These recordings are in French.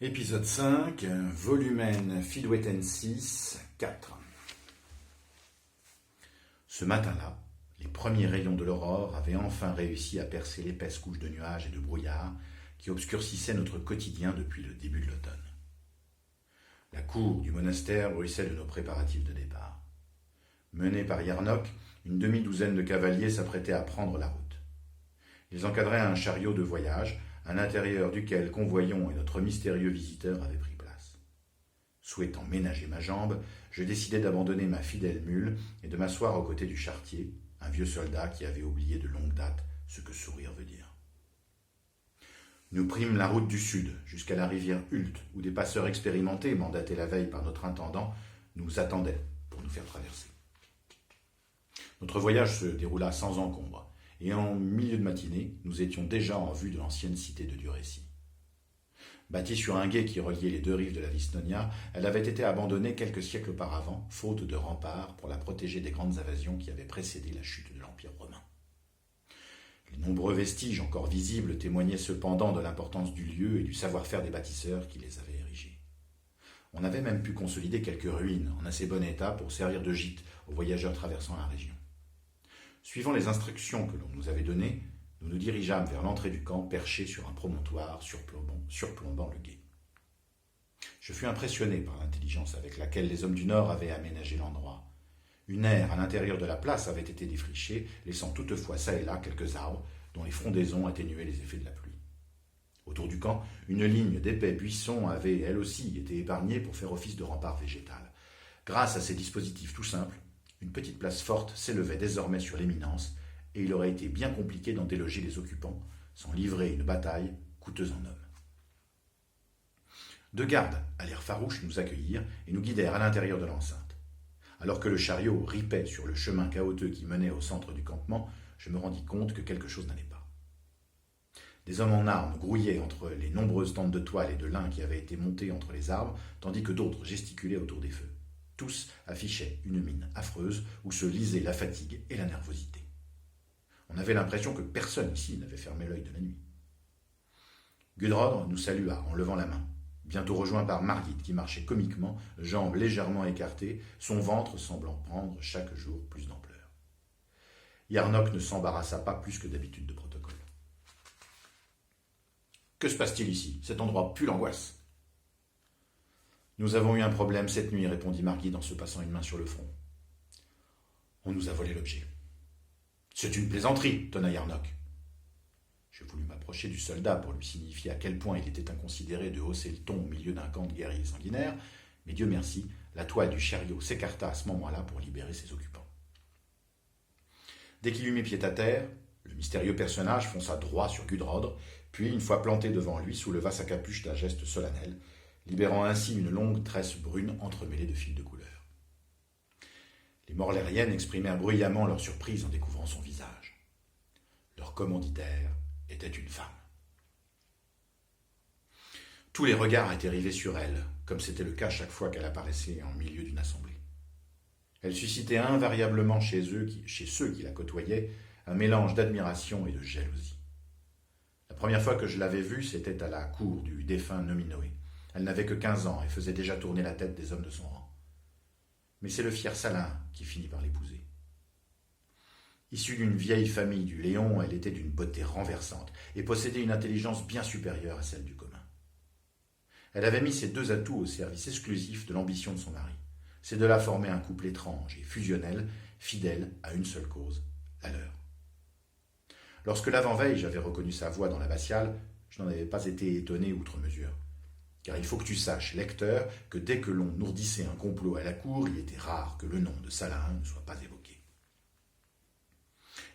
Épisode 5, volumen Philweten 4. Ce matin-là, les premiers rayons de l'aurore avaient enfin réussi à percer l'épaisse couche de nuages et de brouillard qui obscurcissait notre quotidien depuis le début de l'automne. La cour du monastère bruissait de nos préparatifs de départ. Menés par Yarnock, une demi-douzaine de cavaliers s'apprêtaient à prendre la route. Ils encadraient un chariot de voyage, à l'intérieur duquel Convoyons et notre mystérieux visiteur avaient pris place. Souhaitant ménager ma jambe, je décidai d'abandonner ma fidèle mule et de m'asseoir aux côtés du charretier, un vieux soldat qui avait oublié de longue date ce que sourire veut dire. Nous prîmes la route du sud, jusqu'à la rivière Hult, où des passeurs expérimentés, mandatés la veille par notre intendant, nous attendaient pour nous faire traverser. Notre voyage se déroula sans encombre, et en milieu de matinée, nous étions déjà en vue de l'ancienne cité de Durécy. Bâtie sur un gué qui reliait les deux rives de la Visnonia, elle avait été abandonnée quelques siècles auparavant, faute de remparts pour la protéger des grandes invasions qui avaient précédé la chute de l'Empire romain. Les nombreux vestiges encore visibles témoignaient cependant de l'importance du lieu et du savoir-faire des bâtisseurs qui les avaient érigés. On avait même pu consolider quelques ruines en assez bon état pour servir de gîte aux voyageurs traversant la région. Suivant les instructions que l'on nous avait données, nous nous dirigeâmes vers l'entrée du camp perché sur un promontoire surplombant le gué. Je fus impressionné par l'intelligence avec laquelle les hommes du Nord avaient aménagé l'endroit. Une aire à l'intérieur de la place avait été défrichée, laissant toutefois çà et là quelques arbres dont les frondaisons atténuaient les effets de la pluie. Autour du camp, une ligne d'épais buissons avait, elle aussi, été épargnée pour faire office de rempart végétal. Grâce à ces dispositifs tout simples, une petite place forte s'élevait désormais sur l'éminence, et il aurait été bien compliqué d'en déloger les occupants, sans livrer une bataille coûteuse en hommes. Deux gardes, à l'air farouche, nous accueillirent et nous guidèrent à l'intérieur de l'enceinte. Alors que le chariot ripait sur le chemin caouteux qui menait au centre du campement, je me rendis compte que quelque chose n'allait pas. Des hommes en armes grouillaient entre les nombreuses tentes de toile et de lin qui avaient été montées entre les arbres, tandis que d'autres gesticulaient autour des feux. Tous affichaient une mine affreuse où se lisaient la fatigue et la nervosité. On avait l'impression que personne ici n'avait fermé l'œil de la nuit. Gudrod nous salua en levant la main, bientôt rejoint par Margit qui marchait comiquement, jambes légèrement écartées, son ventre semblant prendre chaque jour plus d'ampleur. Yarnock ne s'embarrassa pas plus que d'habitude de protocole. « Que se passe-t-il ici ? Cet endroit pue l'angoisse. » « Nous avons eu un problème cette nuit, répondit Margit en se passant une main sur le front. On nous a volé l'objet. C'est une plaisanterie, tonna Yarnock. Je voulus m'approcher du soldat pour lui signifier à quel point il était inconsidéré de hausser le ton au milieu d'un camp de guerriers sanguinaires, mais Dieu merci, la toile du chariot s'écarta à ce moment-là pour libérer ses occupants. Dès qu'il eut mis pied à terre, le mystérieux personnage fonça droit sur Gudrod, puis, une fois planté devant lui, souleva sa capuche d'un geste solennel, libérant ainsi une longue tresse brune entremêlée de fils de couleur. Les Morlériennes exprimèrent bruyamment leur surprise en découvrant son visage. Leur commanditaire était une femme. Tous les regards étaient rivés sur elle, comme c'était le cas chaque fois qu'elle apparaissait en milieu d'une assemblée. Elle suscitait invariablement chez ceux qui la côtoyaient un mélange d'admiration et de jalousie. La première fois que je l'avais vue, c'était à la cour du défunt Nominoé. Elle n'avait que 15 ans et faisait déjà tourner la tête des hommes de son rang. Mais c'est le fier Salin qui finit par l'épouser. Issue d'une vieille famille du Léon, elle était d'une beauté renversante et possédait une intelligence bien supérieure à celle du commun. Elle avait mis ces deux atouts au service exclusif de l'ambition de son mari. Ces deux-là formaient un couple étrange et fusionnel, fidèle à une seule cause, la leur. Lorsque l'avant-veille j'avais reconnu sa voix dans l'abbatiale, je n'en avais pas été étonné outre mesure. Car il faut que tu saches, lecteur, que dès que l'on ourdissait un complot à la cour, il était rare que le nom de Salahin ne soit pas évoqué.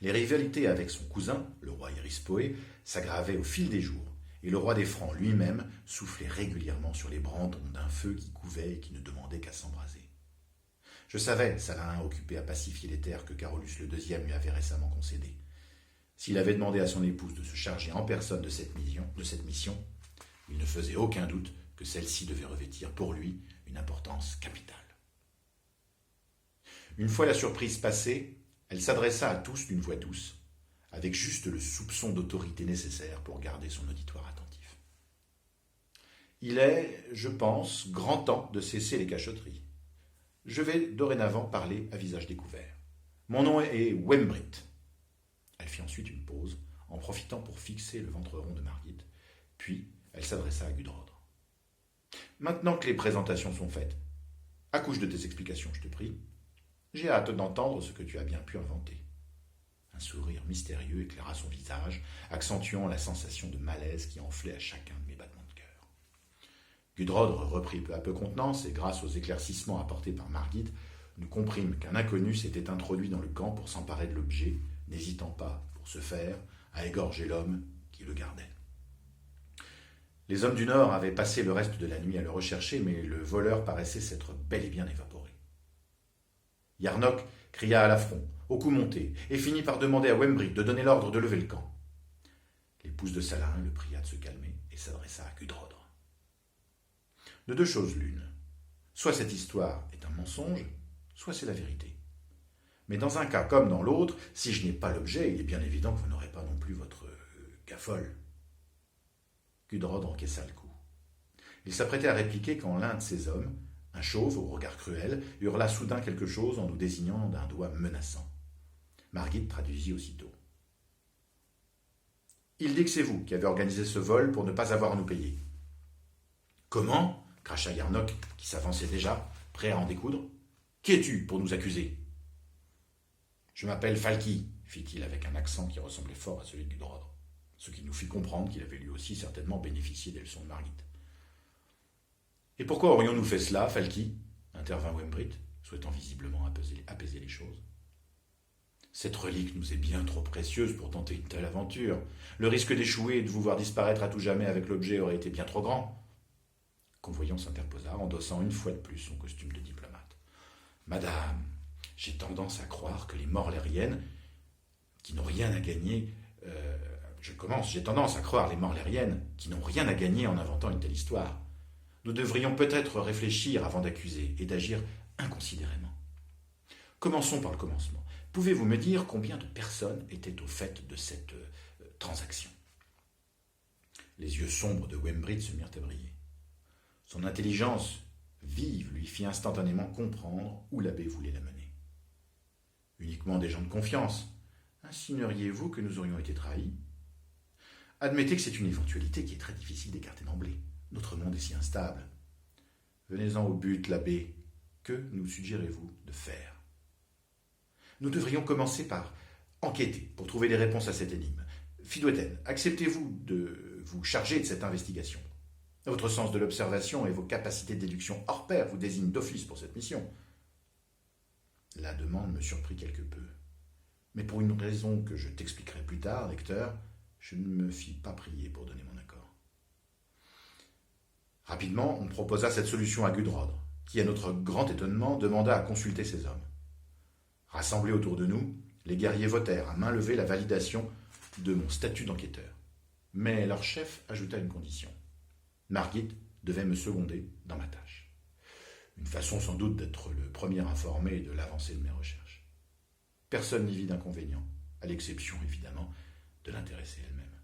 Les rivalités avec son cousin, le roi Erispoé, s'aggravaient au fil des jours, et le roi des Francs lui-même soufflait régulièrement sur les brandons d'un feu qui couvait et qui ne demandait qu'à s'embraser. Je savais Salahin occupé à pacifier les terres que Carolus II lui avait récemment concédées. S'il avait demandé à son épouse de se charger en personne de cette mission, il ne faisait aucun doute que celle-ci devait revêtir pour lui une importance capitale. Une fois la surprise passée, elle s'adressa à tous d'une voix douce, avec juste le soupçon d'autorité nécessaire pour garder son auditoire attentif. Il est, je pense, grand temps de cesser les cachotteries. Je vais dorénavant parler à visage découvert. Mon nom est Wembrit. Elle fit ensuite une pause, en profitant pour fixer le ventre rond de Margit, puis elle s'adressa à Gudrod. Maintenant que les présentations sont faites, accouche de tes explications, je te prie. J'ai hâte d'entendre ce que tu as bien pu inventer. Un sourire mystérieux éclaira son visage, accentuant la sensation de malaise qui enflait à chacun de mes battements de cœur. Gudrod reprit peu à peu contenance, et grâce aux éclaircissements apportés par Margit, nous comprîmes qu'un inconnu s'était introduit dans le camp pour s'emparer de l'objet, n'hésitant pas, pour ce faire, à égorger l'homme qui le gardait. Les hommes du Nord avaient passé le reste de la nuit à le rechercher, mais le voleur paraissait s'être bel et bien évaporé. Yarnock cria à l'affront, au coup monté, et finit par demander à Wembrit de donner l'ordre de lever le camp. L'épouse de Salarin le pria de se calmer et s'adressa à Gudrod. De deux choses l'une. Soit cette histoire est un mensonge, soit c'est la vérité. Mais dans un cas comme dans l'autre, si je n'ai pas l'objet, il est bien évident que vous n'aurez pas non plus votre gaffole. Gudrod encaissa le coup. Il s'apprêtait à répliquer quand l'un de ces hommes, un chauve au regard cruel, hurla soudain quelque chose en nous désignant d'un doigt menaçant. Margit traduisit aussitôt. « Il dit que c'est vous qui avez organisé ce vol pour ne pas avoir à nous payer. »« Comment ?» cracha Yarnock, qui s'avançait déjà, prêt à en découdre. « Qui es-tu pour nous accuser ?»« Je m'appelle Falky, fit-il avec un accent qui ressemblait fort à celui de Gudrod, ce qui nous fit comprendre qu'il avait lui aussi certainement bénéficié des leçons de Margit. « Et pourquoi aurions-nous fait cela, Falky » intervint Wembrit, souhaitant visiblement apaiser les choses. « Cette relique nous est bien trop précieuse pour tenter une telle aventure. Le risque d'échouer et de vous voir disparaître à tout jamais avec l'objet aurait été bien trop grand. » Convoyant s'interposa, endossant une fois de plus son costume de diplomate. « Madame, j'ai tendance à croire que les Morlériennes, qui n'ont rien à gagner... j'ai tendance à croire les Morlériennes qui n'ont rien à gagner en inventant une telle histoire. Nous devrions peut-être réfléchir avant d'accuser et d'agir inconsidérément. Commençons par le commencement. Pouvez-vous me dire combien de personnes étaient au fait de cette transaction ?» Les yeux sombres de Wembrit se mirent à briller. Son intelligence vive lui fit instantanément comprendre où l'abbé voulait la mener. « Uniquement des gens de confiance. Insinueriez-vous que nous aurions été trahis ? Admettez que c'est une éventualité qui est très difficile d'écarter d'emblée. Notre monde est si instable. Venez-en au but, l'abbé. Que nous suggérez-vous de faire ? Nous devrions commencer par enquêter pour trouver des réponses à cette énigme. Fidouétaine, acceptez-vous de vous charger de cette investigation ? Votre sens de l'observation et vos capacités de déduction hors pair vous désignent d'office pour cette mission. La demande me surprit quelque peu. Mais pour une raison que je t'expliquerai plus tard, lecteur, je ne me fis pas prier pour donner mon accord. Rapidement, on proposa cette solution à Gudrod, qui, à notre grand étonnement, demanda à consulter ses hommes. Rassemblés autour de nous, les guerriers votèrent à main levée la validation de mon statut d'enquêteur. Mais leur chef ajouta une condition. Margit devait me seconder dans ma tâche. Une façon sans doute d'être le premier informé de l'avancée de mes recherches. Personne n'y vit d'inconvénient, à l'exception évidemment de l'intéressée elle-même.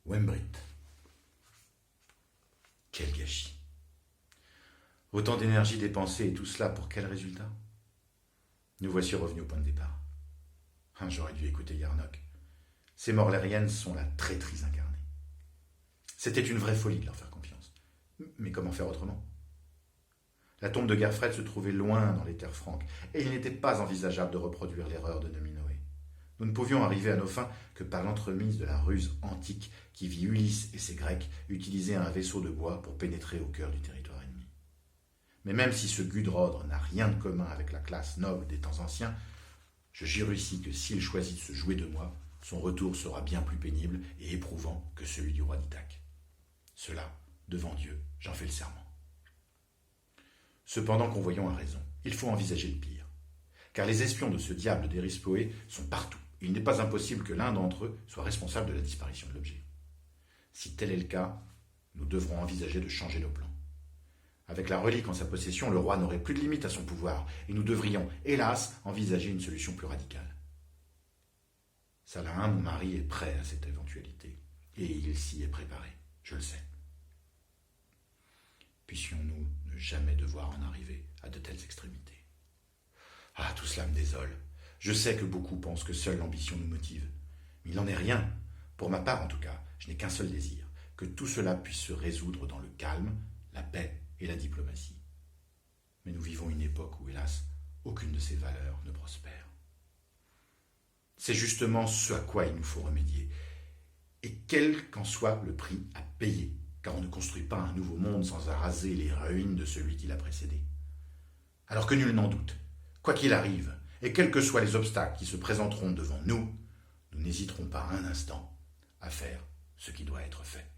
Wembrit. Quel gâchis. Autant d'énergie dépensée et tout cela pour quel résultat ? Nous voici revenus au point de départ. J'aurais dû écouter Yarnock. Ces Morlériennes sont la traîtrise incarnée. C'était une vraie folie de leur faire confiance. Mais comment faire autrement ? La tombe de Gerfred se trouvait loin dans les terres franques, et il n'était pas envisageable de reproduire l'erreur de Nominoé. Nous ne pouvions arriver à nos fins que par l'entremise de la ruse antique qui vit Ulysse et ses Grecs utiliser un vaisseau de bois pour pénétrer au cœur du territoire ennemi. Mais même si ce Gudrod n'a rien de commun avec la classe noble des temps anciens, je jure ici que s'il choisit de se jouer de moi, son retour sera bien plus pénible et éprouvant que celui du roi d'Ithaque. Cela, devant Dieu, j'en fais le serment. Cependant, Convoyant a raison, il faut envisager le pire. Car les espions de ce diable d'Erispoé sont partout. Il n'est pas impossible que l'un d'entre eux soit responsable de la disparition de l'objet. Si tel est le cas, nous devrons envisager de changer nos plans. Avec la relique en sa possession, le roi n'aurait plus de limite à son pouvoir, et nous devrions, hélas, envisager une solution plus radicale. Salahin, mon mari, est prêt à cette éventualité, et il s'y est préparé. je le sais. Puissions-nous ne jamais devoir en arriver à de telles extrémités. Ah, tout cela me désole. Je sais que beaucoup pensent que seule l'ambition nous motive. Mais il n'en est rien. Pour ma part, en tout cas, je n'ai qu'un seul désir, que tout cela puisse se résoudre dans le calme, la paix et la diplomatie. Mais nous vivons une époque où, hélas, aucune de ces valeurs ne prospère. C'est justement ce à quoi il nous faut remédier, et quel qu'en soit le prix à payer, car on ne construit pas un nouveau monde sans raser les ruines de celui qui l'a précédé. Alors que nul n'en doute, quoi qu'il arrive, et quels que soient les obstacles qui se présenteront devant nous, nous n'hésiterons pas un instant à faire ce qui doit être fait.